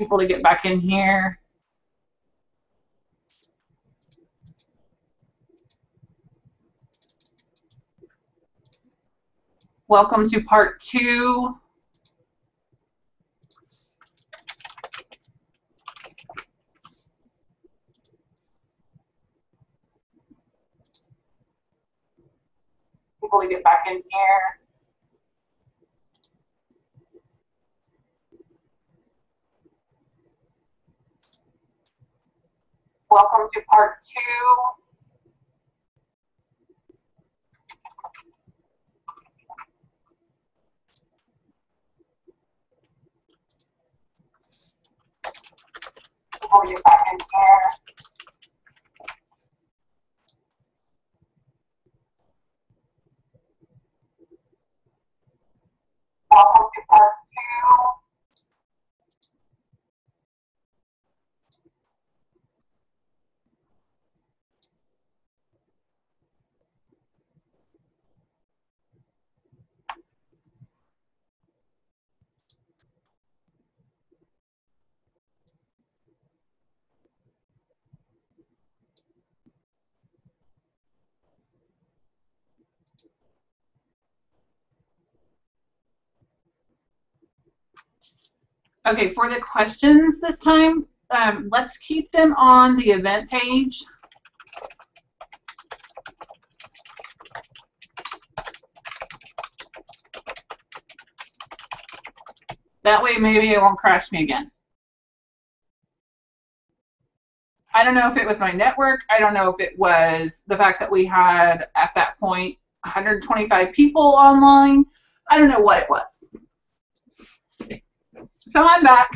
people to get back in here. Welcome to part 2. People to get back in here. Welcome to part 2. People to get back in here. Welcome to part 2. Okay, for the questions this time, let's keep them on the event page. That way maybe it won't crash me again. I don't know if it was my network. I don't know if it was the fact that we had, at that point, 125 people online. I don't know what it was. So I'm back,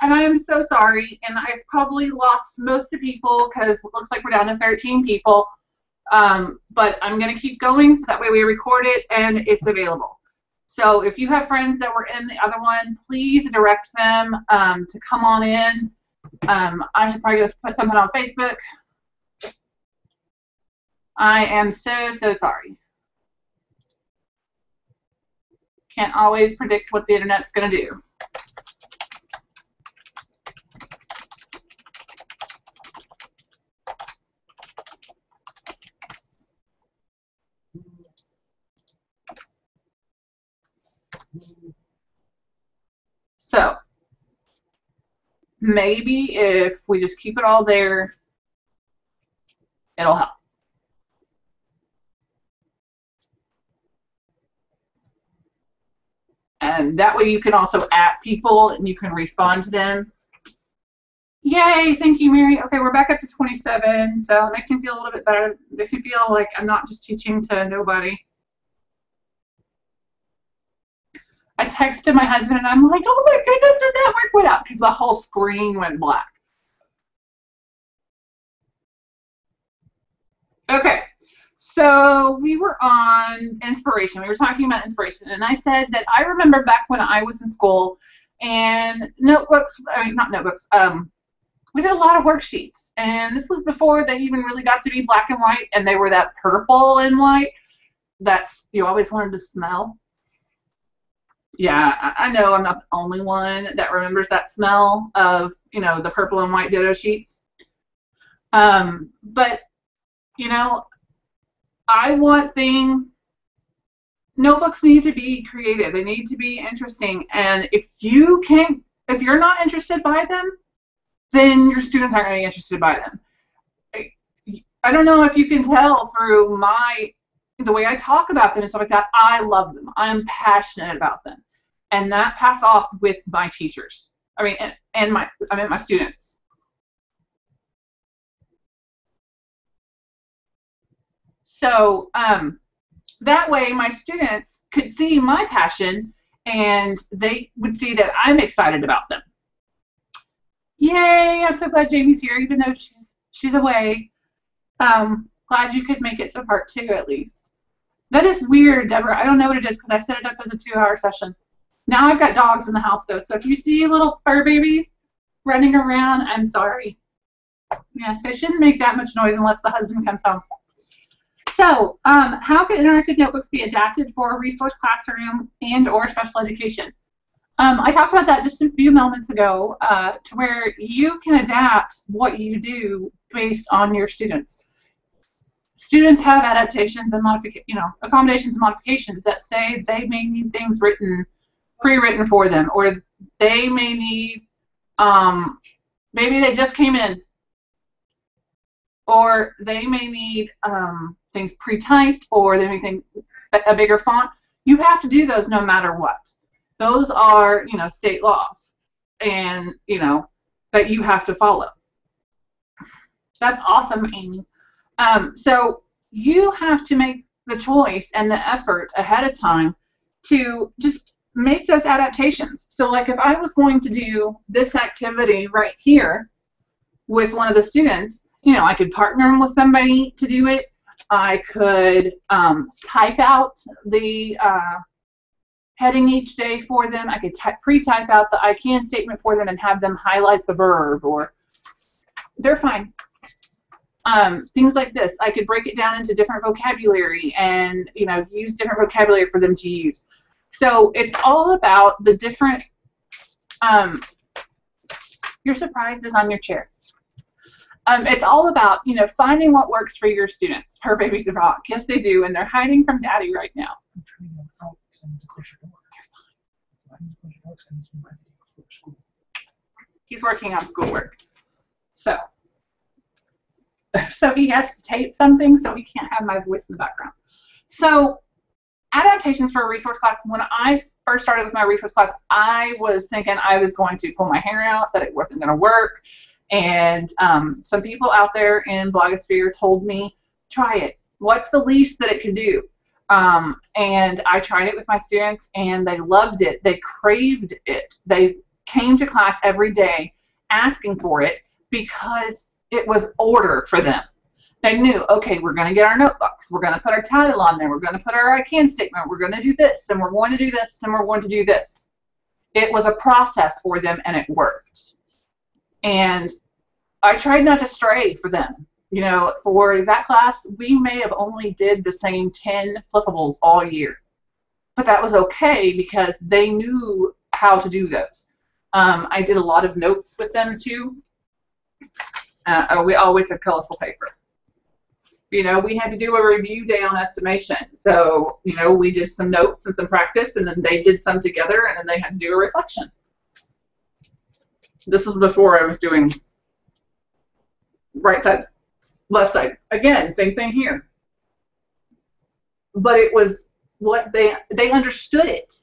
and I am so sorry, and I've probably lost most of the people because it looks like we're down to 13 people, but I'm going to keep going so that way we record it and it's available. So if you have friends that were in the other one, please direct them to come on in. I should probably just put something on Facebook. I am so, so sorry. Can't always predict what the internet's going to do. So maybe if we just keep it all there, it'll help. And that way you can also at people and you can respond to them. Yay, thank you, Mary. Okay, we're back up to 27, so it makes me feel a little bit better. It makes me feel like I'm not just teaching to nobody. I texted my husband and I'm like, oh my goodness, the network went out because the whole screen went black. Okay, so we were on inspiration. We were talking about inspiration, and I said that I remember back when I was in school and notebooks, I mean, not notebooks, we did a lot of worksheets, and this was before they even really got to be black and white, and they were that purple and white that you always wanted to smell. Yeah, I know I'm not the only one that remembers that smell of, you know, the purple and white ditto sheets. But, you know, notebooks need to be creative. They need to be interesting. And if you're not interested by them, then your students aren't going to be interested by them. I don't know if you can tell through the way I talk about them and stuff like that. I love them. I'm passionate about them. And that passed off with my teachers. I mean, and my students. So that way my students could see my passion and they would see that I'm excited about them. Yay, I'm so glad Jamie's here, even though she's away. Glad you could make it to part 2 at least. That is weird, Deborah. I don't know what it is because I set it up as a 2-hour session. Now I've got dogs in the house though, so if you see little fur babies running around, I'm sorry. Yeah, they shouldn't make that much noise unless the husband comes home. So, how can interactive notebooks be adapted for a resource classroom and or special education? I talked about that just a few moments ago, to where you can adapt what you do based on your students. Students have adaptations and accommodations and modifications that say they may need things pre-written for them, or they may need, maybe they just came in, or they may need things pre-typed, or they may think a bigger font. You have to do those no matter what. Those are, state laws, and, that you have to follow. That's awesome, Amy. So you have to make the choice and the effort ahead of time to just make those adaptations. So like if I was going to do this activity right here with one of the students, I could partner them with somebody to do it. I could type out the heading each day for them. I could pre-type out the I can statement for them and have them highlight the verb, or they're fine. Things like this. I could break it down into different vocabulary and, use different vocabulary for them to use. So it's all about the different, your surprise is on your chair. It's all about, finding what works for your students. Her babies rock. Yes, they do, and they're hiding from Daddy right now. I'm turning them out because I need to close your door. I need to close your door because I need to do my video for school. He's working on schoolwork. So he has to tape something, so he can't have my voice in the background. So adaptations for a resource class. When I first started with my resource class, I was thinking I was going to pull my hair out, that it wasn't going to work. And some people out there in blogosphere told me, try it. What's the least that it can do? And I tried it with my students, and they loved it. They craved it. They came to class every day asking for it because it was order for them. They knew, okay, we're going to get our notebooks. We're going to put our title on there. We're going to put our I can statement. We're going to do this, and we're going to do this, and we're going to do this. It was a process for them, and it worked. And I tried not to stray for them. For that class, we may have only did the same 10 flippables all year. But that was okay because they knew how to do those. I did a lot of notes with them, too. We always had colorful paper. We had to do a review day on estimation. So, we did some notes and some practice, and then they did some together, and then they had to do a reflection. This was before I was doing right side, left side. Again, same thing here. But it was what they understood it.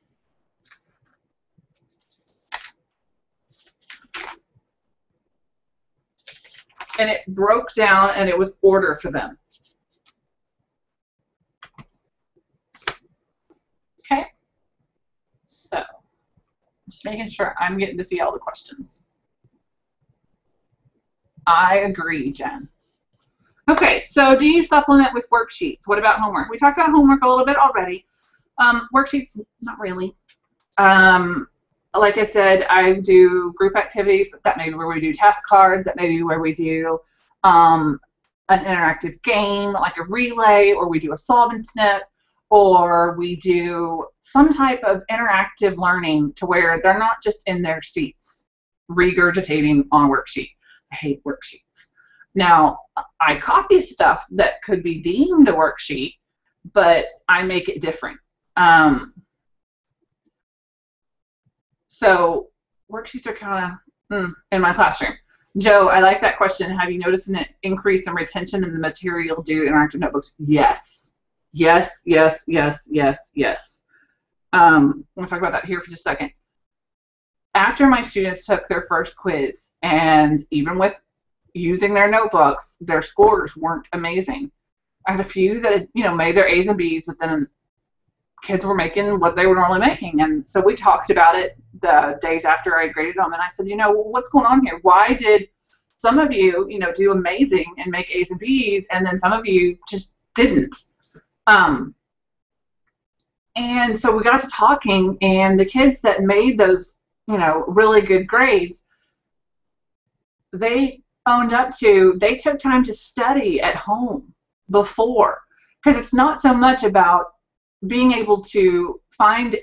And it broke down, and it was order for them. Okay? So, just making sure I'm getting to see all the questions. I agree, Jen. Okay, so do you supplement with worksheets? What about homework? We talked about homework a little bit already. Worksheets, not really. Like I said, I do group activities. That may be where we do task cards. That may be where we do an interactive game, like a relay, or we do a solve and snip, or we do some type of interactive learning to where they're not just in their seats regurgitating on a worksheet. I hate worksheets. Now, I copy stuff that could be deemed a worksheet, but I make it different. So worksheets are kind of in my classroom. Joe, I like that question. Have you noticed an increase in retention in the material due to interactive notebooks? Yes. Yes, yes, yes, yes, yes. I'm going to talk about that here for just a second. After my students took their first quiz, and even with using their notebooks, their scores weren't amazing. I had a few that had, made their A's and B's, but then kids were making what they were normally making. And so we talked about it the days after I graded them, and I said, what's going on here? Why did some of you, do amazing and make A's and B's, and then some of you just didn't? And so we got to talking, and the kids that made those, really good grades, they owned up to, they took time to study at home before, because it's not so much about being able to find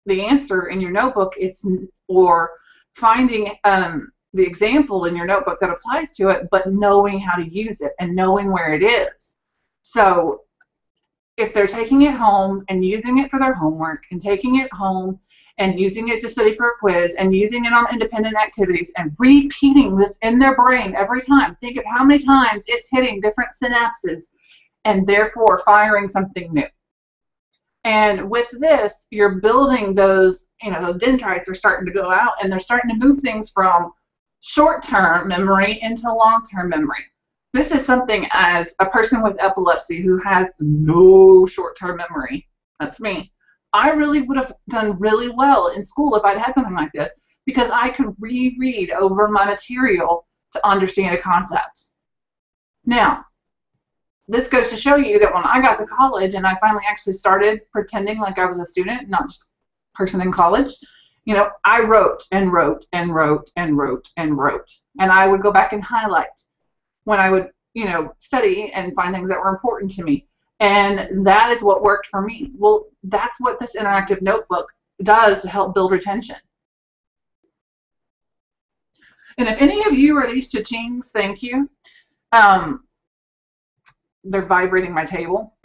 the answer in your notebook, or finding the example in your notebook that applies to it, but knowing how to use it and knowing where it is. So if they're taking it home and using it for their homework and taking it home and using it to study for a quiz and using it on independent activities and repeating this in their brain every time, think of how many times it's hitting different synapses and therefore firing something new. And with this, you're building those, those dendrites are starting to go out, and they're starting to move things from short-term memory into long-term memory. This is something, as a person with epilepsy who has no short-term memory, that's me, I really would have done really well in school if I'd had something like this, because I could reread over my material to understand a concept. Now, this goes to show you that when I got to college and I finally actually started pretending like I was a student, not just a person in college, I wrote and wrote and wrote and wrote and wrote. And I would go back and highlight when I would, study and find things that were important to me. And that is what worked for me. Well, that's what this interactive notebook does to help build retention. And if any of you are these cha-chings, thank you. They're vibrating my table.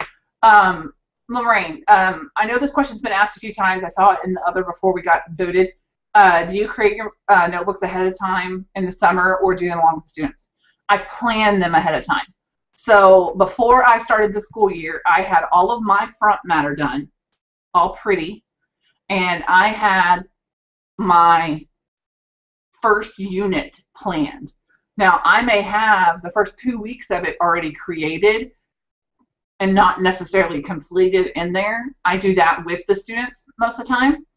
Lorraine, I know this question's been asked a few times. I saw it in the other before we got voted. Do you create your notebooks ahead of time in the summer, or do them along with the students? I plan them ahead of time. So before I started the school year, I had all of my front matter done, all pretty, and I had my first unit planned. Now, I may have the first 2 weeks of it already created and not necessarily completed in there. I do that with the students most of the time.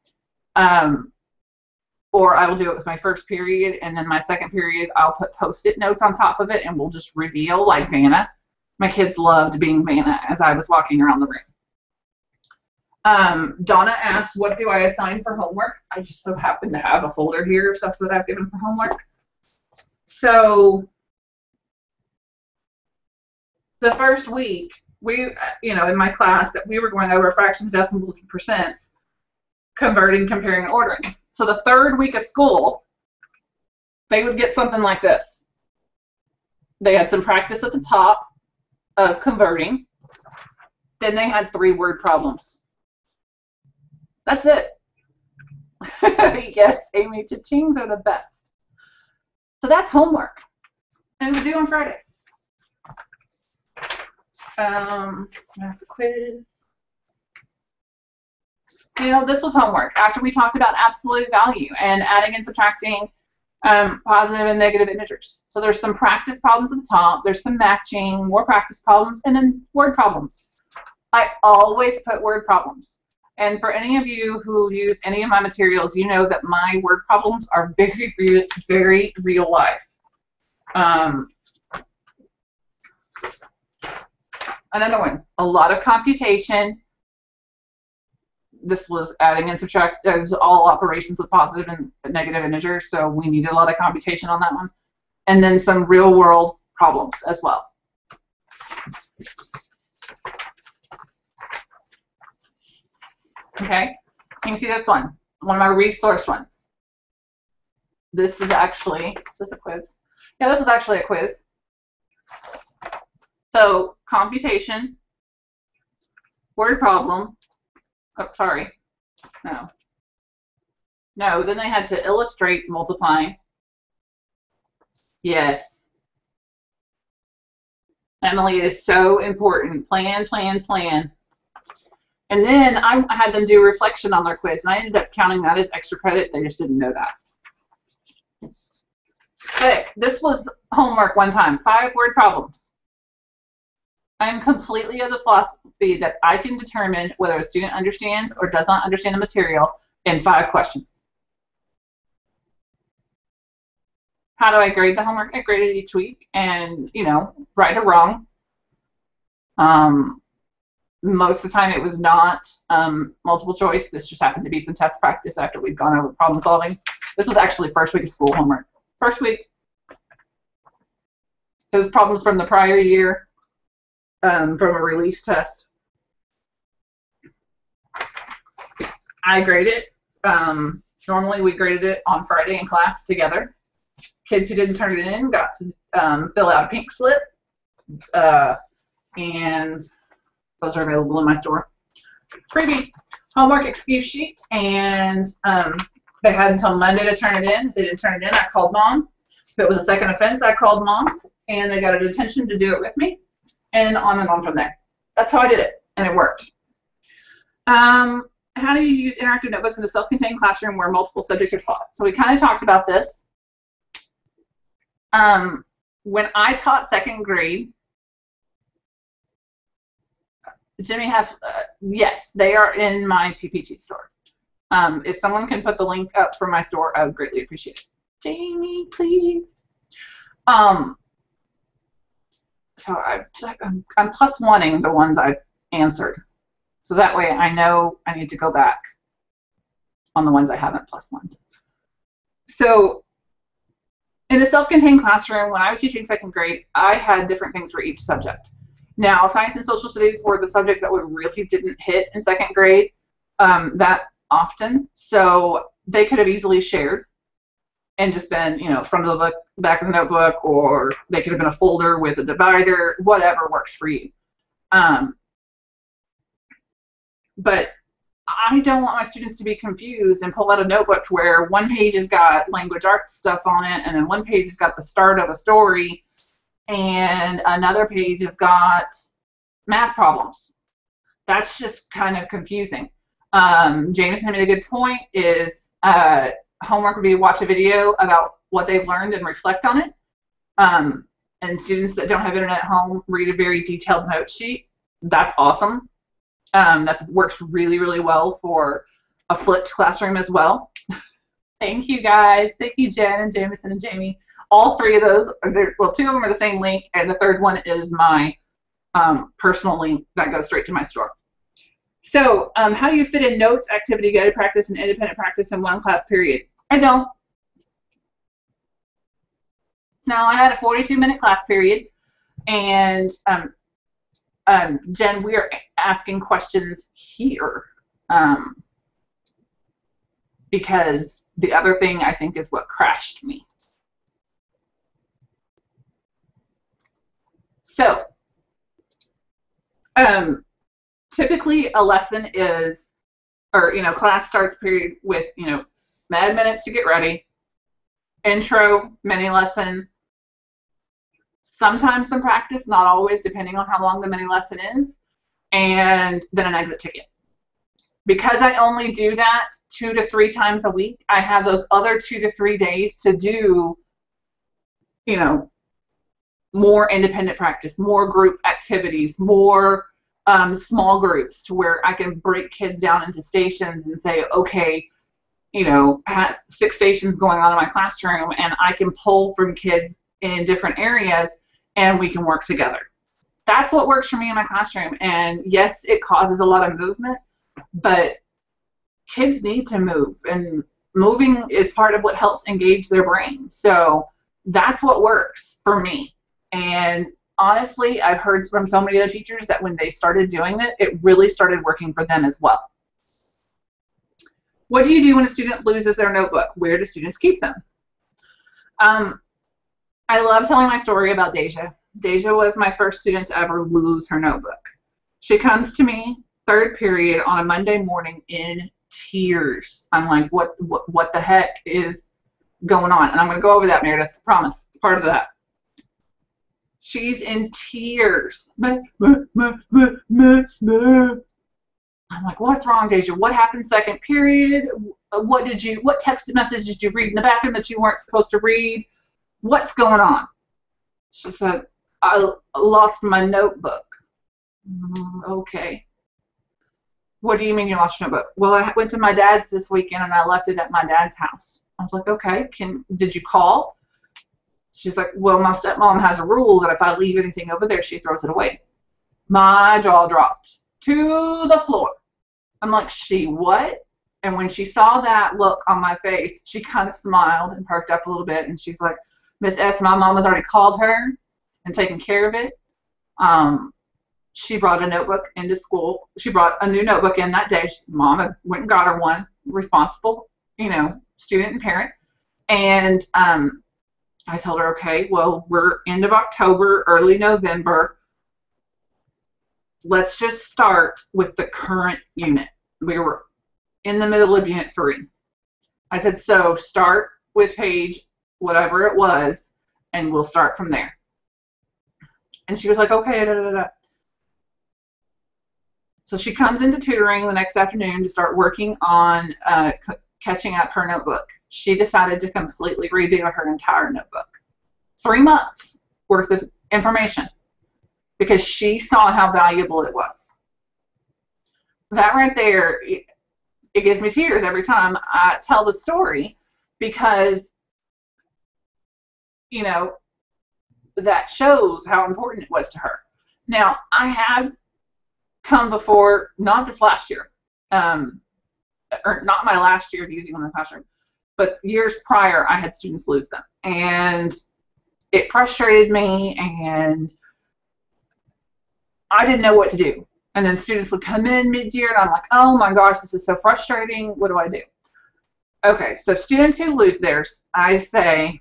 Or I will do it with my first period, and then my second period, I'll put Post-it notes on top of it, and we'll just reveal like Vanna. My kids loved being Vanna as I was walking around the room. Donna asked, what do I assign for homework? I just so happen to have a folder here of stuff that I've given for homework. So the first week, we, in my class, that we were going over fractions, decimals, and percents, converting, comparing, and ordering. So the third week of school, they would get something like this. They had some practice at the top of converting. Then they had 3 word problems. That's it. Yes, Amy, cha-chings are the best. So that's homework. And it's due on Friday. That's a quiz. This was homework after we talked about absolute value and adding and subtracting positive and negative integers. So there's some practice problems at the top, there's some matching, more practice problems, and then word problems. I always put word problems. And for any of you who use any of my materials, you know that my word problems are very real life. Another one, a lot of computation. This was adding and subtract, as all operations with positive and negative integers, so we needed a lot of computation on that one. And then some real world problems as well. Okay, you can see this one of my resource ones. This is actually, is this a quiz? Yeah, this is actually a quiz. So computation, word problem. Oh, sorry. No, then they had to illustrate multiplying. Yes. Emily, it is so important. Plan, plan, plan. And then I had them do reflection on their quiz, and I ended up counting that as extra credit. They just didn't know that. But this was homework one time. 5 word problems. I'm completely of the philosophy that I can determine whether a student understands or does not understand the material in 5 questions. How do I grade the homework? I grade it each week, and, right or wrong. Most of the time it was not multiple choice. This just happened to be some test practice after we'd gone over problem solving. This was actually first week of school homework. First week. It was problems from the prior year. From a release test. I grade it, Normally we graded it on Friday in class together. Kids who didn't turn it in got to fill out a pink slip, and those are available in my store. Freebie homework excuse sheet, and they had until Monday to turn it in. If they didn't turn it in, I called mom. If it was a second offense, I called mom, and they got a detention to do it with me, and on from there. That's how I did it, and it worked. How do you use interactive notebooks in a self-contained classroom where multiple subjects are taught? So we kind of talked about this. When I taught second grade, Jimmy has, yes, they are in my TPT store. If someone can put the link up for my store, I would greatly appreciate it. Jamie, please. So I'm plus oneing the ones I've answered. So that way I know I need to go back on the ones I haven't plus one. So in a self-contained classroom, when I was teaching second grade, I had different things for each subject. Now, science and social studies were the subjects that we really didn't hit in second grade that often. So they could have easily shared and just been, you know, front of the book, back of the notebook, or they could have been a folder with a divider, whatever works for you. But I don't want my students to be confused and pull out a notebook where one page has got language arts stuff on it, and then one page has got the start of a story, and another page has got math problems. That's just kind of confusing. Jameson made a good point, is homework would be watch a video about what they've learned and reflect on it. And students that don't have internet at home read a very detailed note sheet. That's awesome. That works really, really well for a flipped classroom as well. Thank you, guys. Thank you, Jen and Jameson and Jamie. All three of those, well, two of them are the same link, and the third one is my personal link that goes straight to my store. So how do you fit in notes, activity, guided practice, and independent practice in one class period? I don't. Now, I had a 42-minute class period, and Jen, we are asking questions here because the other thing, I think, is what crashed me. So, typically a lesson is, or, you know, class starts period with, you know, med minutes to get ready, intro, mini lesson, sometimes some practice, not always, depending on how long the mini lesson is, and then an exit ticket. Because I only do that 2 to 3 times a week, I have those other 2 to 3 days to do, you know, more independent practice, more group activities, more small groups, to where I can break kids down into stations and say, okay, you know, I have 6 stations going on in my classroom, and I can pull from kids in different areas, and we can work together. That's what works for me in my classroom. And yes, it causes a lot of movement, but kids need to move, and moving is part of what helps engage their brain. So that's what works for me. And honestly, I've heard from so many other teachers that when they started doing it, it really started working for them as well. What do you do when a student loses their notebook? Where do students keep them? I love telling my story about Deja. Deja was my first student to ever lose her notebook. She comes to me third period on a Monday morning in tears. I'm like, what the heck is going on? And I'm going to go over that, Meredith. I promise. It's part of that. She's in tears. I'm like, what's wrong, Deja? What happened second period? What text message did you read in the bathroom that you weren't supposed to read? What's going on? She said, I lost my notebook. Okay. What do you mean you lost your notebook? Well, I went to my dad's this weekend and I left it at my dad's house. I was like, okay, did you call? She's like, well, my stepmom has a rule that if I leave anything over there, she throws it away. My jaw dropped to the floor. I'm like, she what? And when she saw that look on my face, she kind of smiled and perked up a little bit, and she's like, Miss S, my mom has already called her and taken care of it. She brought a notebook into school. She brought a new notebook in that day. Mom went and got her one, responsible, student and parent. And I told her, okay, well, we're end of October, early November. Let's just start with the current unit. We were in the middle of Unit 3. I said, so start with page whatever it was, and we'll start from there. And she was like, okay, da, da, da. So she comes into tutoring the next afternoon to start working on catching up her notebook. She decided to completely redo her entire notebook. 3 months worth of information because she saw how valuable it was. That right there, it gives me tears every time I tell the story because, that shows how important it was to her. Now, I had come before, not this last year, or not my last year of using them in the classroom, but years prior, I had students lose them. And it frustrated me, and I didn't know what to do. And then students would come in mid-year, and I'm like, oh my gosh, this is so frustrating. What do I do? Okay, so students who lose theirs, I say,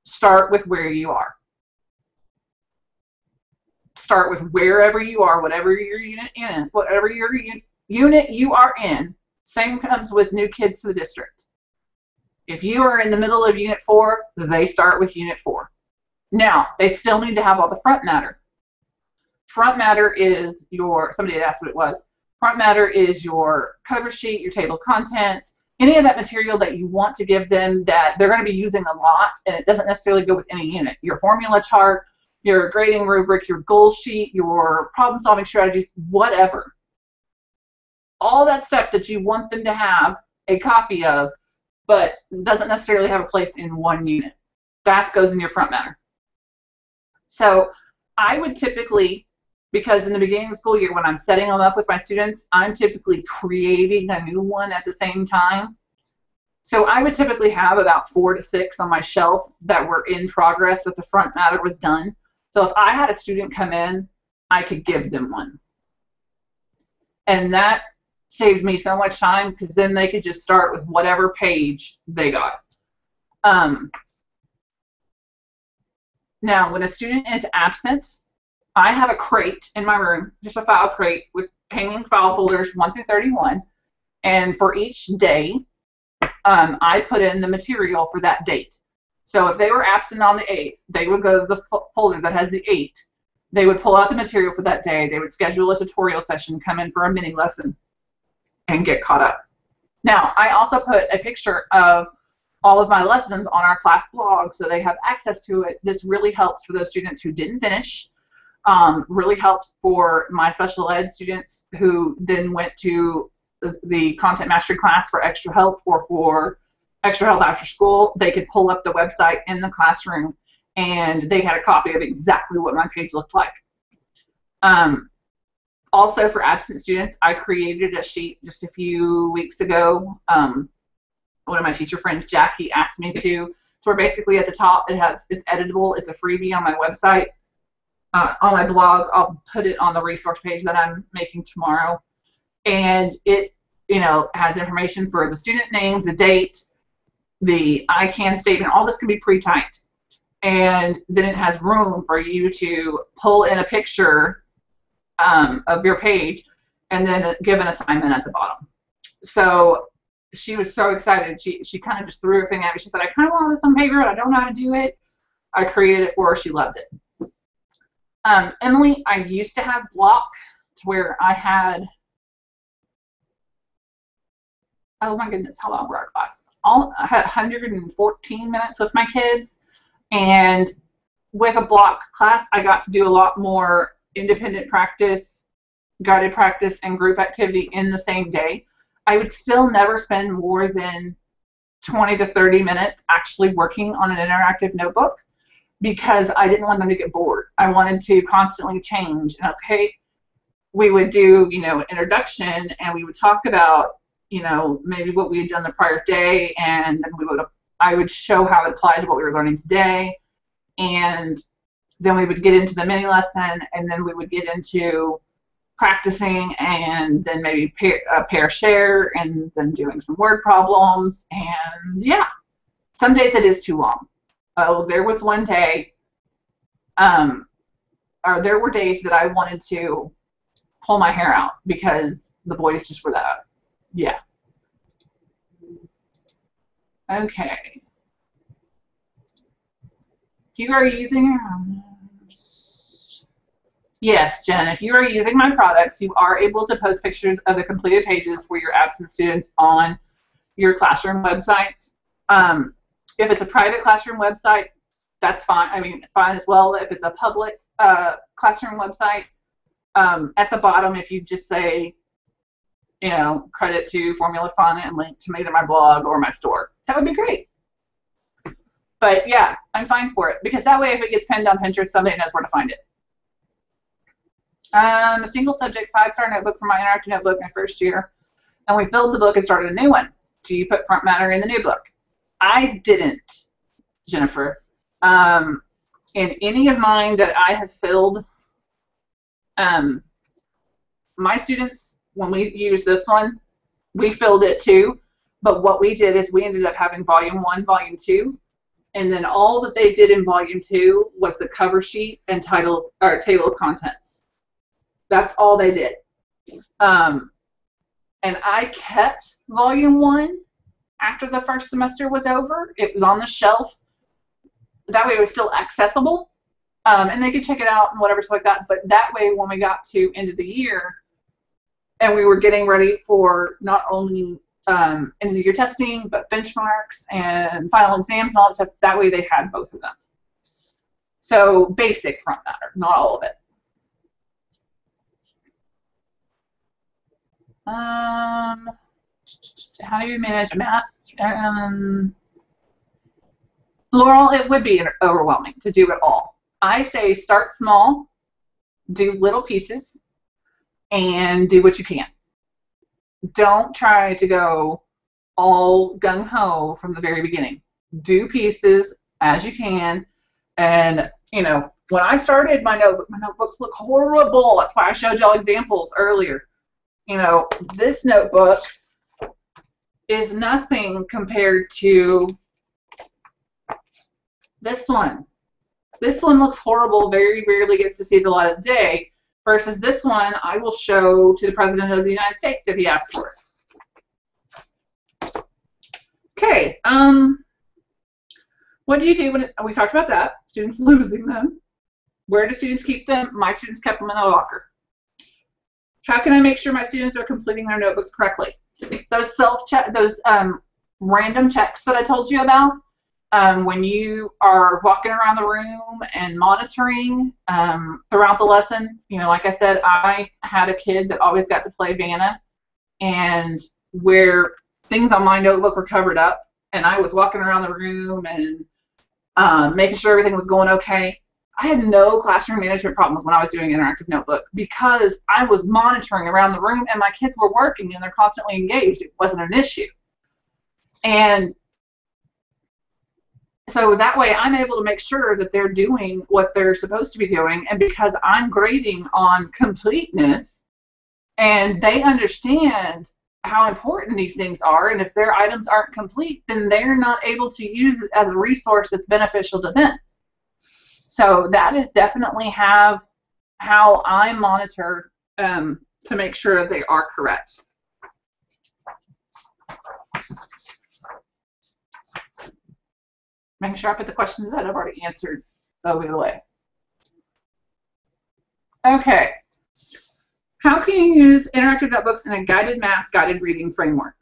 start with where you are. Start with wherever you are, whatever your unit in, whatever your unit you are in. Same comes with new kids to the district. If you are in the middle of Unit 4, they start with Unit 4. Now, they still need to have all the front matter. Front matter is your, somebody had asked what it was. Front matter is your cover sheet, your table of contents, any of that material that you want to give them that they're going to be using a lot, and it doesn't necessarily go with any unit. Your formula chart, your grading rubric, your goal sheet, your problem-solving strategies, whatever. All that stuff that you want them to have a copy of, but doesn't necessarily have a place in one unit. That goes in your front matter. So I would typically, because in the beginning of the school year when I'm setting them up with my students, I'm typically creating a new one at the same time. So I would typically have about 4 to 6 on my shelf that were in progress that the front matter was done. So if I had a student come in, I could give them one. And that saved me so much time because then they could just start with whatever page they got. Now, when a student is absent, I have a crate in my room, just a file crate with hanging file folders 1 through 31. And for each day, I put in the material for that date. So if they were absent on the 8th, they would go to the folder that has the 8. They would pull out the material for that day. They would schedule a tutorial session, come in for a mini lesson, and get caught up. Now, I also put a picture of all of my lessons on our class blog so they have access to it. This really helps for those students who didn't finish. Really helped for my special ed students who then went to the content mastery class for extra help or for extra help after school. They could pull up the website in the classroom and they had a copy of exactly what my page looked like. Also for absent students, I created a sheet just a few weeks ago. One of my teacher friends, Jackie, asked me to. So where basically at the top it's editable. It's a freebie on my website. On my blog, I'll put it on the resource page that I'm making tomorrow. And it, has information for the student name, the date, the I can statement, all this can be pre-typed. And then it has room for you to pull in a picture of your page and then give an assignment at the bottom. So she was so excited. She kind of just threw everything at me. She said, I kind of want this on paper, but I don't know how to do it. I created it for her. She loved it. Emily, I used to have block to where I had, oh my goodness, how long were our classes? I had 114 minutes with my kids, and with a block class, I got to do a lot more independent practice, guided practice, and group activity in the same day. I would still never spend more than 20 to 30 minutes actually working on an interactive notebook because I didn't want them to get bored. I wanted to constantly change. And okay, we would do, an introduction, and we would talk about, maybe what we had done the prior day, and then I would show how it applied to what we were learning today. And then we would get into the mini lesson, and then we would get into practicing, and then maybe pair share, and then doing some word problems. And yeah, some days it is too long. Oh, there was one day, or there were days that I wanted to pull my hair out because the boys just were that. Yeah. Okay. If you are using, yes, Jen, if you are using my products, you are able to post pictures of the completed pages for your absent students on your classroom websites. If it's a private classroom website, that's fine. I mean, fine as well. If it's a public classroom website, at the bottom, if you just say, you know, credit to Formula Fun and link to me to my blog or my store, that would be great. But yeah, I'm fine for it, because that way if it gets pinned on Pinterest, somebody knows where to find it. A single subject 5-star notebook for my interactive notebook my first year, and we filled the book and started a new one. Do you put front matter in the new book? I didn't, Jennifer. In any of mine that I have filled, my students, when we used this one, we filled it too, but what we did is we ended up having volume 1, volume 2, and then all that they did in volume 2 was the cover sheet and title or table of contents. That's all they did. And I kept volume 1 after the first semester was over. It was on the shelf. That way it was still accessible, and they could check it out and whatever, stuff like that. But that way, when we got to end of the year and we were getting ready for not only end of the year testing, but benchmarks and final exams and all that stuff, that way they had both of them. So basic front matter, not all of it. How do you manage math? Laurel, it would be overwhelming to do it all. I say start small, do little pieces, and do what you can. Don't try to go all gung-ho from the very beginning. Do pieces as you can. And, you know, when I started my notebooks look horrible. That's why I showed y'all examples earlier. You know, this notebook is nothing compared to this one. This one looks horrible, very rarely gets to see the light of day, versus this one I will show to the President of the United States if he asks for it. Okay, what do you do when we talked about that, students losing them. Where do students keep them? My students kept them in the locker. How can I make sure my students are completing their notebooks correctly? Those random checks that I told you about, when you are walking around the room and monitoring throughout the lesson, you know, like I said, I had a kid that always got to play Vanna, and where things on my notebook were covered up, and I was walking around the room and making sure everything was going okay. I had no classroom management problems when I was doing interactive notebook because I was monitoring around the room and my kids were working and they're constantly engaged. It wasn't an issue. And so that way I'm able to make sure that they're doing what they're supposed to be doing, and because I'm grading on completeness and they understand how important these things are, and if their items aren't complete, then they're not able to use it as a resource that's beneficial to them. So that is definitely how I monitor to make sure they are correct. Making sure I put the questions that I've already answered over the way. Okay. How can you use interactive notebooks in a guided math, guided reading framework?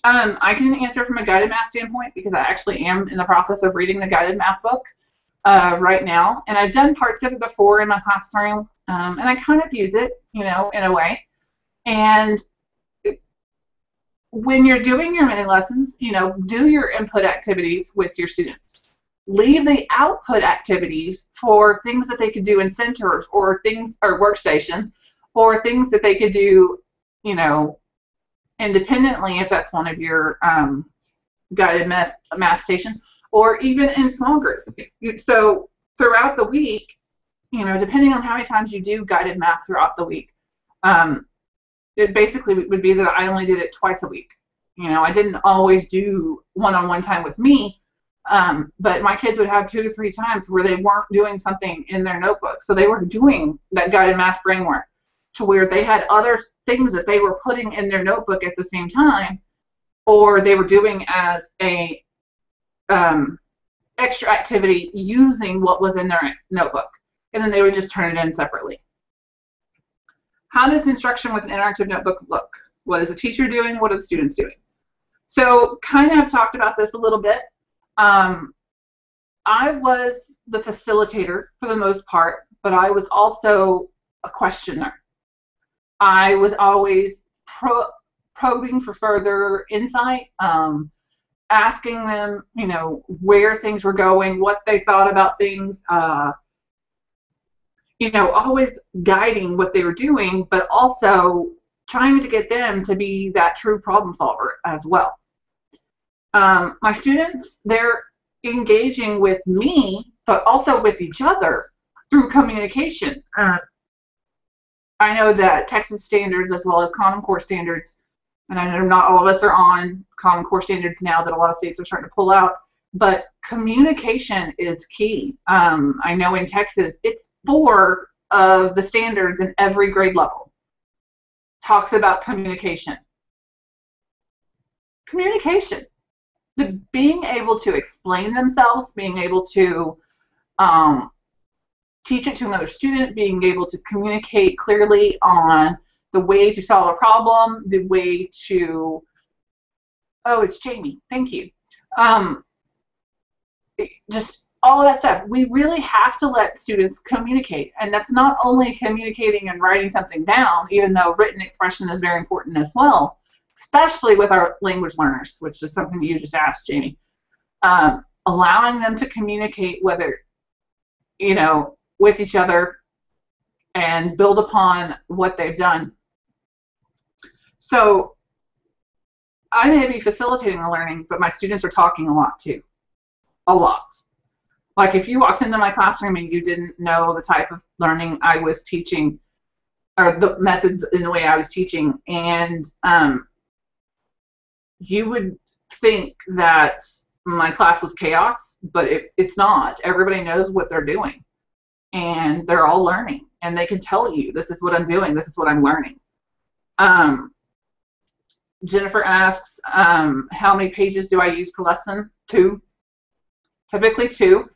I can answer from a guided math standpoint because I actually am in the process of reading the guided math book right now, and I've done parts of it before in my classroom, and I kind of use it, you know, in a way. And when you're doing your mini lessons, you know, do your input activities with your students. Leave the output activities for things that they could do in centers or things or workstations, or things that they could do, you know, independently if that's one of your guided math stations, or even in small group. So throughout the week, you know, depending on how many times you do guided math throughout the week, it basically would be that I only did it twice a week. You know, I didn't always do one-on-one time with me, but my kids would have 2 to 3 times where they weren't doing something in their notebook. So they were doing that guided math framework to where they had other things that they were putting in their notebook at the same time, or they were doing as a extra activity using what was in their notebook, and then they would just turn it in separately. How does instruction with an interactive notebook look? What is the teacher doing? What are the students doing? So kind of have talked about this a little bit. I was the facilitator for the most part, but I was also a questioner. I was always probing for further insight, asking them, you know, where things were going, what they thought about things, you know, always guiding what they were doing, but also trying to get them to be that true problem solver as well. My students, they're engaging with me, but also with each other through communication. I know that Texas standards as well as Common Core standards, and I know not all of us are on Common Core standards now that a lot of states are starting to pull out, but communication is key. I know in Texas, it's 4 of the standards in every grade level talks about communication. Communication. Being able to explain themselves, being able to teach it to another student, being able to communicate clearly on the way to solve a problem, the way to, oh, it's Jamie, thank you. Just all of that stuff. We really have to let students communicate, and that's not only communicating and writing something down, even though written expression is very important as well, especially with our language learners, which is something you just asked, Jamie. Allowing them to communicate, whether, you know, with each other and build upon what they've done. So I may be facilitating the learning, but my students are talking a lot too. A lot. Like if you walked into my classroom and you didn't know the type of learning I was teaching, or the methods in the way I was teaching, and you would think that my class was chaos, but it's not. Everybody knows what they're doing, and they're all learning, and they can tell you, this is what I'm doing, this is what I'm learning. Jennifer asks, how many pages do I use per lesson? 2. Typically 2.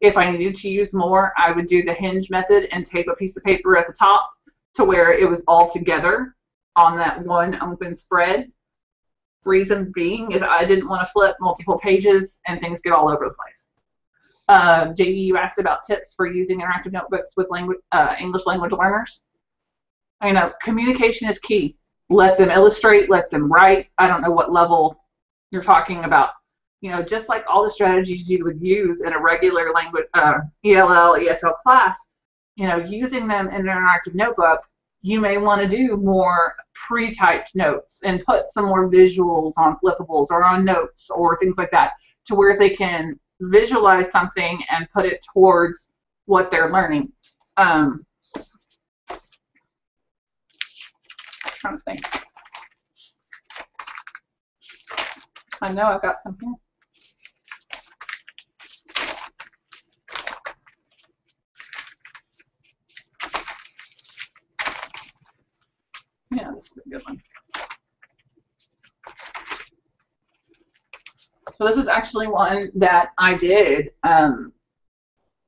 If I needed to use more, I would do the hinge method and tape a piece of paper at the top to where it was all together on that one open spread. Reason being is I didn't want to flip multiple pages and things get all over the place. JD, you asked about tips for using interactive notebooks with English language learners. You know, communication is key. Let them illustrate, let them write. I don't know what level you're talking about. You know, just like all the strategies you would use in a regular language ELL, ESL class, you know, using them in an interactive notebook, you may want to do more pre-typed notes and put some more visuals on flippables or on notes or things like that, to where they can visualize something and put it towards what they're learning. I'm trying to think. I know I've got some here. Yeah, this is a good one. So this is actually one that I did. I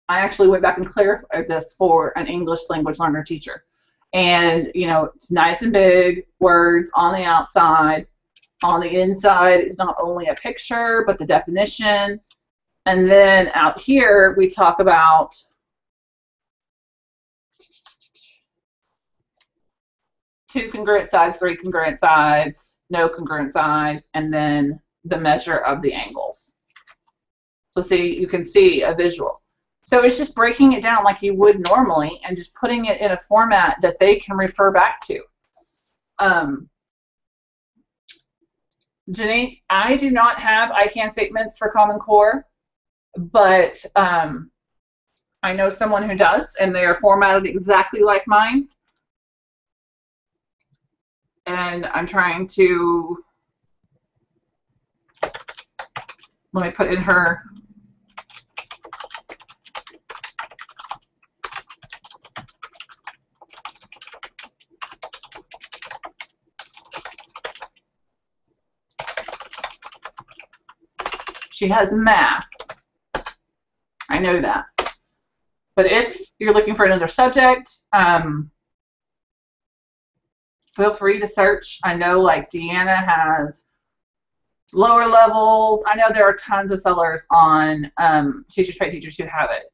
actually went back and clarified this for an English language learner teacher. And, you know, it's nice and big, words on the outside. On the inside is not only a picture, but the definition. And then out here, we talk about two congruent sides, 3 congruent sides, no congruent sides, and then the measure of the angles. So see, you can see a visual. So it's just breaking it down like you would normally and just putting it in a format that they can refer back to. Janine, I do not have I can statements for Common Core, but I know someone who does, and they are formatted exactly like mine. And I'm trying to, let me put in her, she has math. I know that. But if you're looking for another subject, feel free to search. I know like Deanna has lower levels. I know there are tons of sellers on Teachers Pay Teachers who have it.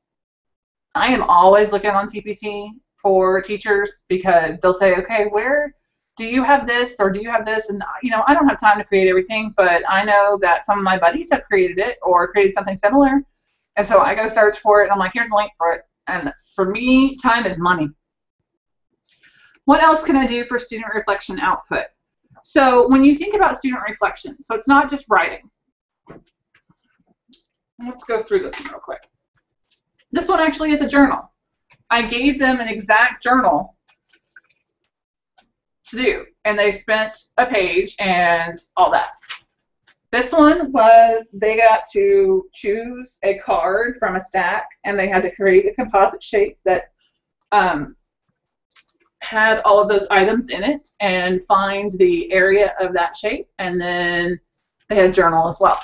I am always looking on TPC for teachers because they'll say, okay, where do you have this or do you have this? And you know, I don't have time to create everything, but I know that some of my buddies have created it or created something similar. And so I go search for it and I'm like, here's the link for it. And for me, time is money. What else can I do for student reflection output? So when you think about student reflection, so it's not just writing. Let's go through this one real quick. This one actually is a journal. I gave them an exact journal to do, and they spent a page and all that. This one was, they got to choose a card from a stack, and they had to create a composite shape that had all of those items in it and find the area of that shape, and then they had a journal as well.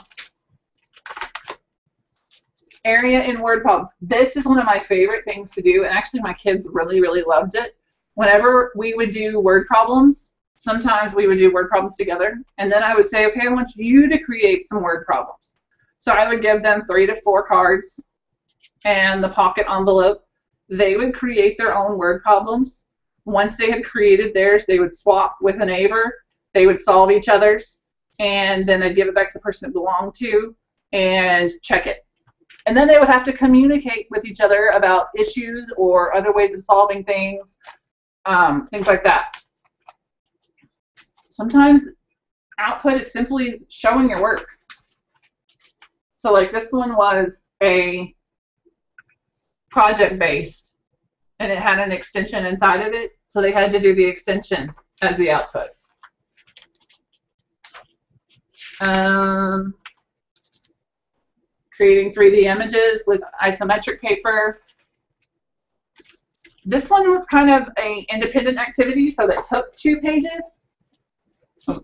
Area in word problems. This is one of my favorite things to do, and actually my kids really, really loved it. Whenever we would do word problems, sometimes we would do word problems together, and then I would say, okay, I want you to create some word problems. So I would give them 3 to 4 cards and the pocket envelope. They would create their own word problems. Once they had created theirs, they would swap with a neighbor. They would solve each other's, and then they'd give it back to the person it belonged to and check it. And then they would have to communicate with each other about issues or other ways of solving things, things like that. Sometimes output is simply showing your work. So like this one was a project-based, and it had an extension inside of it, so they had to do the extension as the output. Creating 3D images with isometric paper. This one was kind of an independent activity, so that took 2 pages.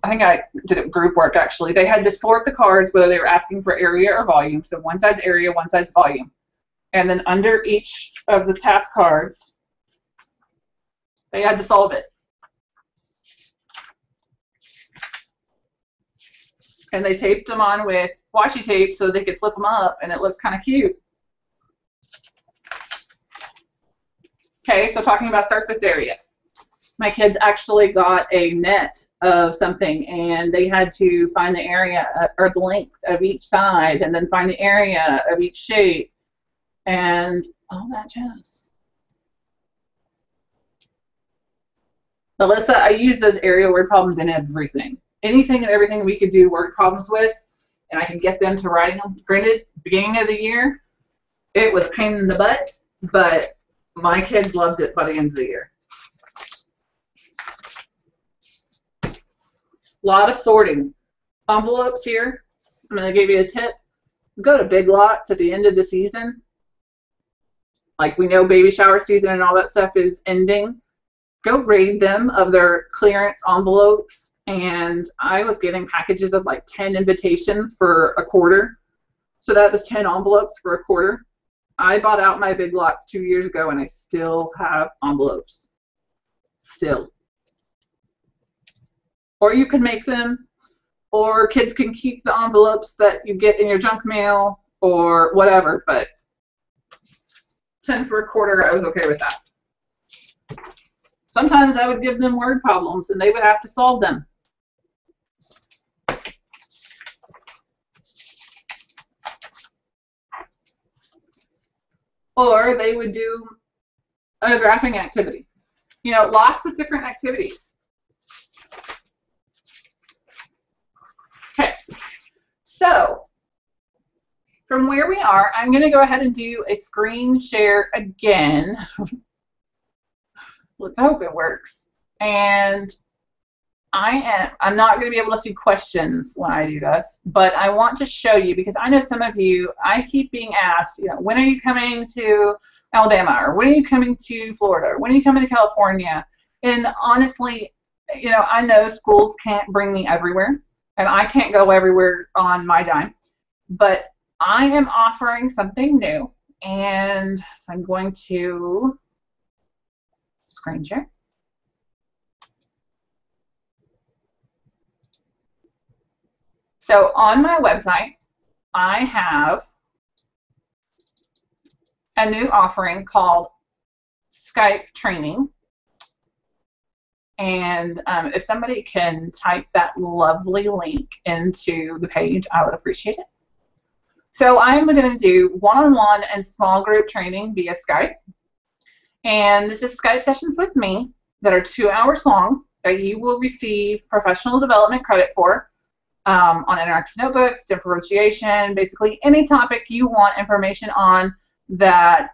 I think I did it group work actually. They had to sort the cards whether they were asking for area or volume. So one side's area, one side's volume. And then under each of the task cards, they had to solve it. And they taped them on with washi tape so they could flip them up, and it looks kind of cute. Okay, so talking about surface area. My kids actually got a net of something, and they had to find the area or the length of each side, and then find the area of each shape, and all that jazz. Alyssa, I use those area word problems in everything. Anything and everything we could do word problems with, and I can get them to writing them. Granted, beginning of the year, it was a pain in the butt, but my kids loved it by the end of the year. A lot of sorting. Envelopes here, I'm going to give you a tip. Go to Big Lots at the end of the season. Like we know baby shower season and all that stuff is ending. Go raid them of their clearance envelopes. And I was getting packages of like 10 invitations for $1. So that was 10 envelopes for $1. I bought out my Big Lots 2 years ago, and I still have envelopes. Still. Or you can make them, or kids can keep the envelopes that you get in your junk mail, or whatever, but 10 for $1, I was okay with that. Sometimes I would give them word problems, and they would have to solve them. Or they would do a graphing activity. You know, lots of different activities. Okay, so from where we are, I'm going to go ahead and do a screen share again. Let's hope it works. And I'm not going to be able to see questions when I do this, but I want to show you, because I know some of you, I keep being asked, you know, when are you coming to Alabama, or when are you coming to Florida, or when are you coming to California? And honestly, you know, I know schools can't bring me everywhere, and I can't go everywhere on my dime, but I am offering something new, and so I'm going to screen share. So on my website, I have a new offering called Skype Training. And if somebody can type that lovely link into the page, I would appreciate it. So I'm going to do one-on-one and small group training via Skype. And this is Skype sessions with me that are 2 hours long that you will receive professional development credit for. On interactive notebooks, differentiation, basically any topic you want information on that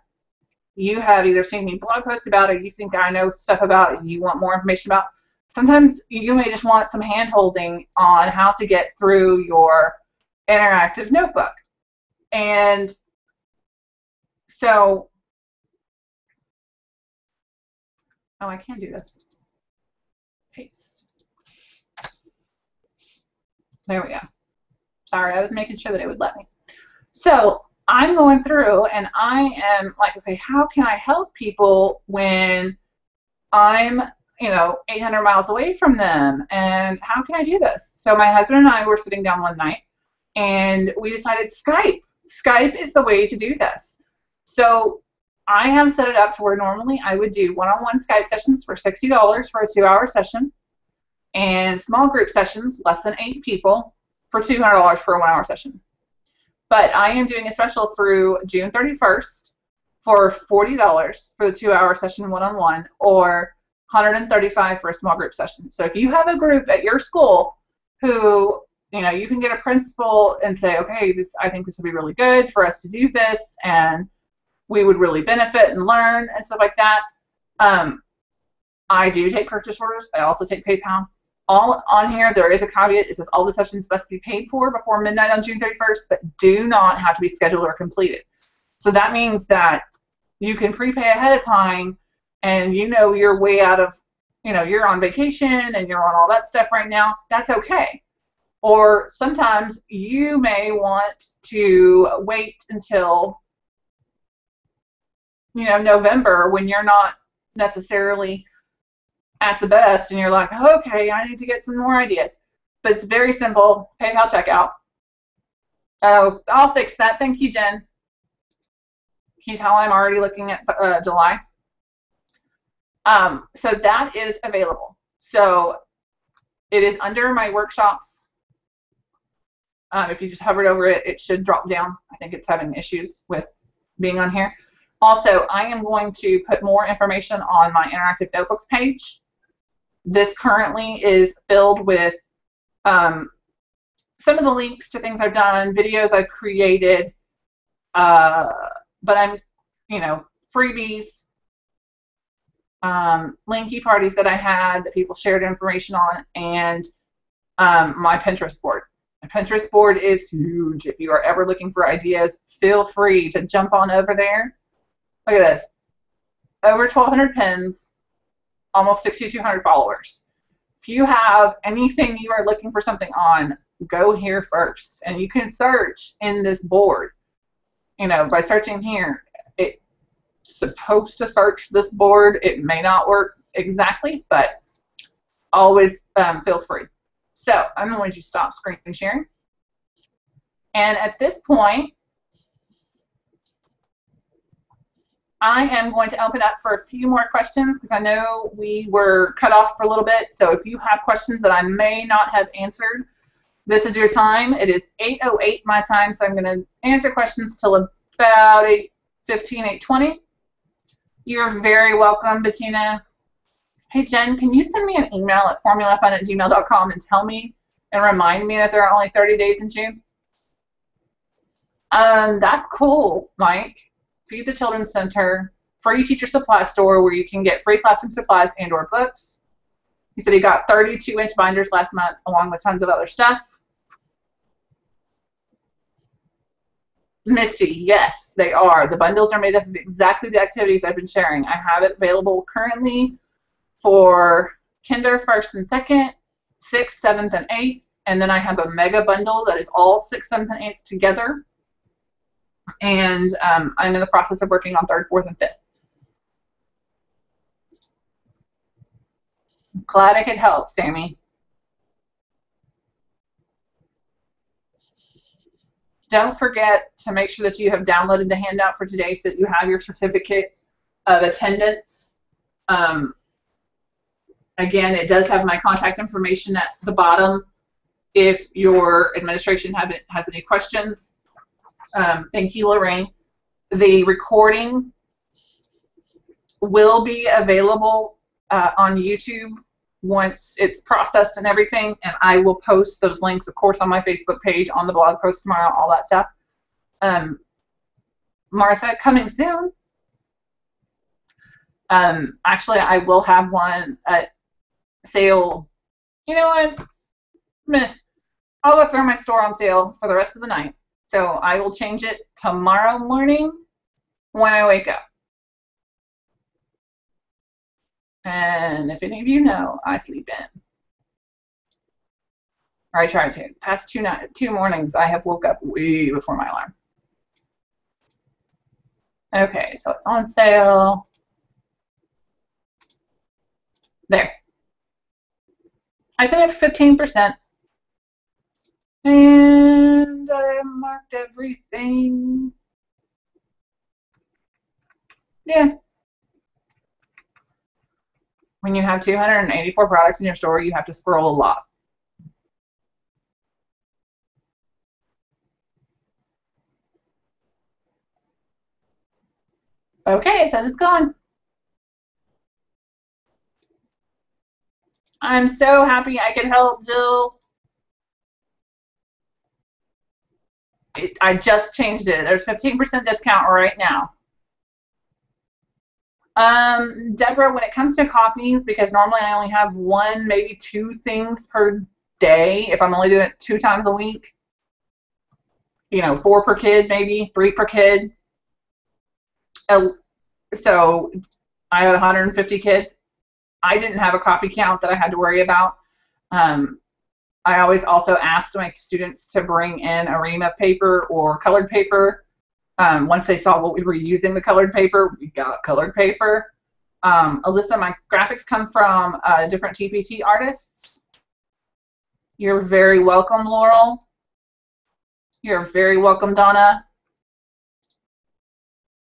you have either seen me blog post about, or you think I know stuff about and you want more information about. Sometimes you may just want some hand-holding on how to get through your interactive notebook. And so, oh, I can do this. Paste. There we go. Sorry, I was making sure that it would let me. So I'm going through and I am like, okay, how can I help people when I'm, you know, 800 miles away from them? And how can I do this? So my husband and I were sitting down one night and we decided Skype. Skype is the way to do this. So I have set it up to where normally I would do one-on-one Skype sessions for $60 for a 2-hour session, and small group sessions, less than 8 people, for $200 for a 1-hour session. But I am doing a special through June 31st for $40 for the 2-hour session one-on-one, or $135 for a small group session. So if you have a group at your school who, you know, you can get a principal and say, okay, I think this would be really good for us to do this, and we would really benefit and learn and stuff like that. I do take purchase orders. I also take PayPal. All on here, there is a caveat. It says all the sessions must be paid for before midnight on June 31st, but do not have to be scheduled or completed. So that means that you can prepay ahead of time, and you know you're way out of, you know, you're on vacation and you're on all that stuff right now. That's okay. Or sometimes you may want to wait until, you know, November, when you're not necessarily at the best and you're like, okay, I need to get some more ideas. But it's very simple. PayPal checkout. Oh, I'll fix that. Thank you, Jen. Can you tell I'm already looking at July? So that is available. So it is under my workshops. If you just hovered over it, it should drop down. I think it's having issues with being on here. Also, I am going to put more information on my interactive notebooks page. This currently is filled with some of the links to things I've done, videos I've created, but I'm, you know, freebies, linky parties that I had that people shared information on, and my Pinterest board. My Pinterest board is huge. If you are ever looking for ideas, feel free to jump on over there. Look at this. Over 1,200 pins, almost 6,200 followers. If you have anything you are looking for something on, go here first. And you can search in this board. You know, by searching here, it's supposed to search this board. It may not work exactly, but always feel free. So I'm going to stop screen sharing. And at this point, I am going to open up for a few more questions because I know we were cut off for a little bit. So if you have questions that I may not have answered, this is your time. It is 8:08 my time, so I'm going to answer questions till about 8:15, 8:20. You're very welcome, Bettina. Hey, Jen, can you send me an email at formulafun@gmail.com and tell me and remind me that there are only 30 days in June? That's cool, Mike. Feed the Children's Center, free teacher supply store where you can get free classroom supplies and or books. He said he got 32-inch binders last month along with tons of other stuff. Misty, yes, they are. The bundles are made up of exactly the activities I've been sharing. I have it available currently for Kinder 1st and 2nd, 6th, 7th, and 8th. And then I have a mega bundle that is all 6th, 7th, and 8th together. And I'm in the process of working on 3rd, 4th, and 5th. Glad I could help, Sammy. Don't forget to make sure that you have downloaded the handout for today so that you have your certificate of attendance. Again, it does have my contact information at the bottom if your administration has any questions. Thank you, Lorraine. The recording will be available on YouTube once it's processed and everything, and I will post those links, of course, on my Facebook page, on the blog post tomorrow, all that stuff. Martha, coming soon. Actually, I will have one at sale. You know what? Meh. I'll go throw my store on sale for the rest of the night. So I will change it tomorrow morning when I wake up. And if any of you know, I sleep in. Or I try to. Past two mornings, I have woke up way before my alarm. Okay, so it's on sale. There. I think it's 15%. And I marked everything. Yeah. When you have 284 products in your store, you have to scroll a lot. Okay, it says it's gone. I'm so happy I could help, Jill. I just changed it. There's 15% discount right now. Deborah, when it comes to copies, because normally I only have 1, maybe 2 things per day, if I'm only doing it 2 times a week, you know, 4 per kid, maybe 3 per kid. So I had 150 kids. I didn't have a copy count that I had to worry about. I always also asked my students to bring in a ream of paper or colored paper. Once they saw what we were using the colored paper, we got colored paper. Alyssa, my graphics come from different TPT artists. You're very welcome, Laurel. You're very welcome, Donna.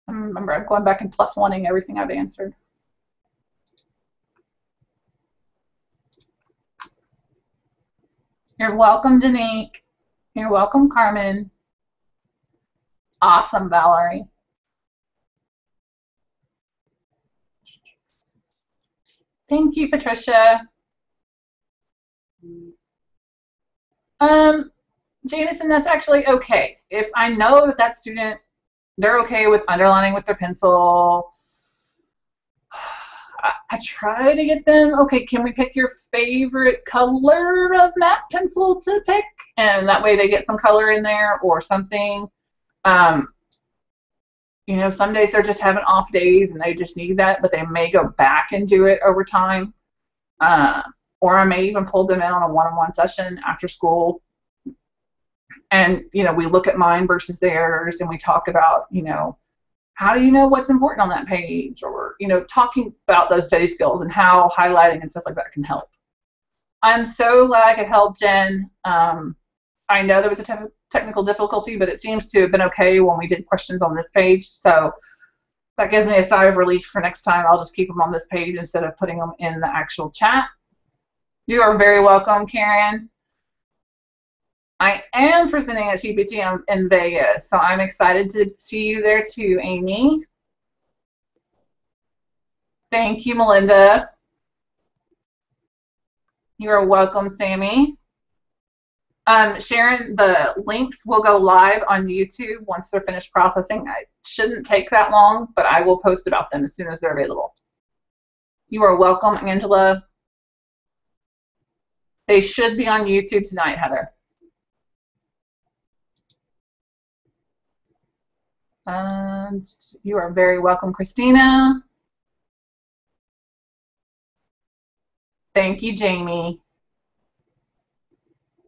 Remember, I'm going back and +1ing everything I've answered. You're welcome, Danique. You're welcome, Carmen. Awesome, Valerie. Thank you, Patricia. Janison, that's actually okay. If I know that that student, they're okay with underlining with their pencil, I try to get them, okay, can we pick your favorite color of matte pencil to pick? And that way they get some color in there or something. You know, some days they're just having off days and they just need that, but they may go back and do it over time. Or I may even pull them in on a one-on-one session after school. And, you know, we look at mine versus theirs and we talk about, you know, how do you know what's important on that page? Or, you know, talking about those study skills and how highlighting and stuff like that can help. I'm so glad I could help, Jen. I know there was a technical difficulty, but it seems to have been okay when we did questions on this page. So that gives me a sigh of relief for next time. I'll just keep them on this page instead of putting them in the actual chat. You are very welcome, Karen. I am presenting at TPT in Vegas, so I'm excited to see you there too, Amy. Thank you, Melinda. You are welcome, Sammy. Sharon, the links will go live on YouTube once they're finished processing. It shouldn't take that long, but I will post about them as soon as they're available. You are welcome, Angela. They should be on YouTube tonight, Heather. You are very welcome, Christina. Thank you, Jamie.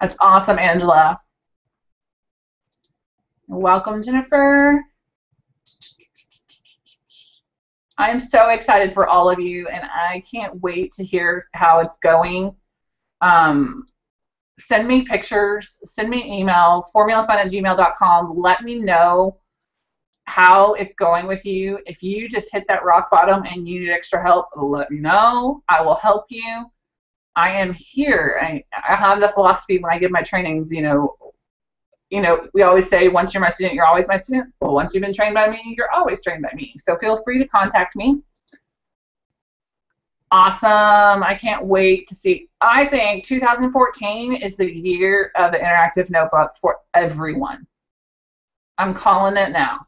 That's awesome, Angela. Welcome, Jennifer. I'm so excited for all of you, and I can't wait to hear how it's going. Send me pictures, send me emails, formulafun@gmail.com. Let me know how it's going with you. If you just hit that rock bottom and you need extra help, let me know. I will help you. I am here. I have the philosophy when I give my trainings, you know, we always say, once you're my student, you're always my student. Well, once you've been trained by me, you're always trained by me. So feel free to contact me. Awesome. I can't wait to see. I think 2014 is the year of the interactive notebook for everyone. I'm calling it now.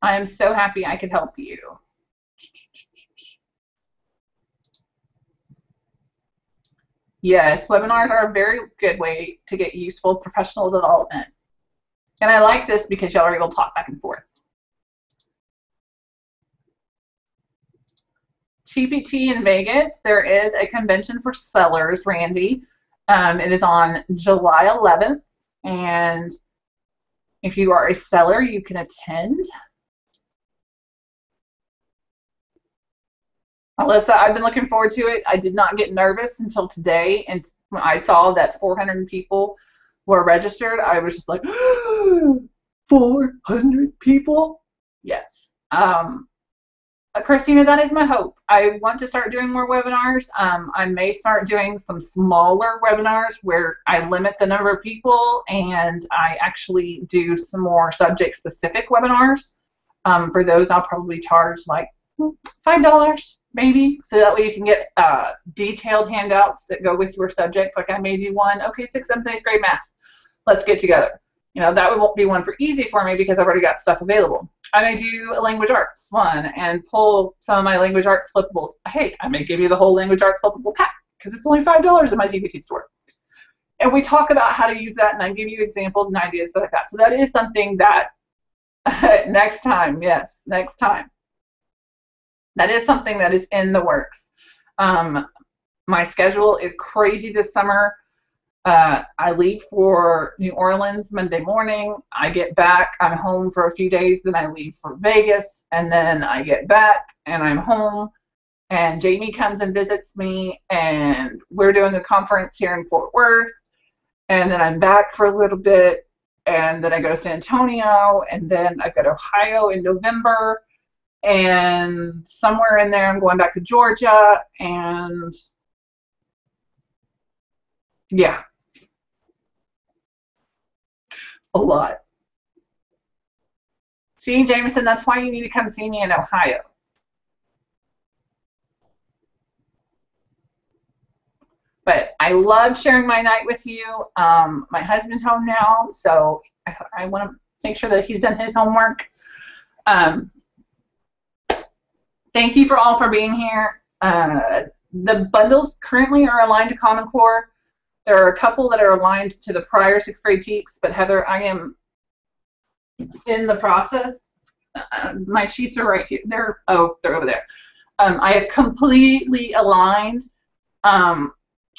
I am so happy I could help you. Yes, webinars are a very good way to get useful professional development. And I like this because y'all are able to talk back and forth. TPT in Vegas, there is a convention for sellers, Randy. It is on July 11th. And if you are a seller, you can attend. Alyssa, I've been looking forward to it. I did not get nervous until today, and when I saw that 400 people were registered, I was just like, 400 people? Yes. Christina, that is my hope. I want to start doing more webinars. I may start doing some smaller webinars where I limit the number of people, and I actually do some more subject-specific webinars. For those, I'll probably charge like $5. Maybe, so that way you can get detailed handouts that go with your subject. Like I made you one, okay, 6th, 7th, 8th grade math. Let's get together. You know, that won't be one for easy for me because I've already got stuff available. I may do a language arts one and pull some of my language arts flippables. Hey, I may give you the whole language arts flippable pack because it's only $5 in my TPT store. And we talk about how to use that, and I give you examples and ideas, stuff like that. So that is something that next time, yes, next time. That is something that is in the works. My schedule is crazy this summer. I leave for New Orleans Monday morning. I get back, I'm home for a few days, then I leave for Vegas, and then I get back and I'm home, and Jamie comes and visits me, and we're doing a conference here in Fort Worth, and then I'm back for a little bit, and then I go to San Antonio, and then I go to Ohio in November, and somewhere in there I'm going back to Georgia, and yeah, a lot. See, Jameson, that's why you need to come see me in Ohio. But I love sharing my night with you. My husband's home now, so I want to make sure that he's done his homework. Thank you for all for being here. The bundles currently are aligned to Common Core. There are a couple that are aligned to the prior 6th grade TEKS, but Heather, I am in the process. My sheets are right here. They're over there. I have completely aligned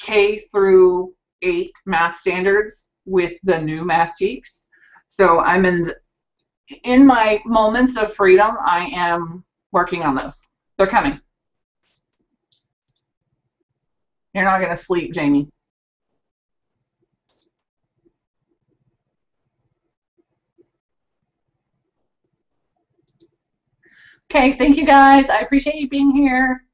K through 8 math standards with the new math TEKS. So I'm in my moments of freedom, I am working on those. They're coming. You're not going to sleep, Jamie. Okay, thank you guys. I appreciate you being here.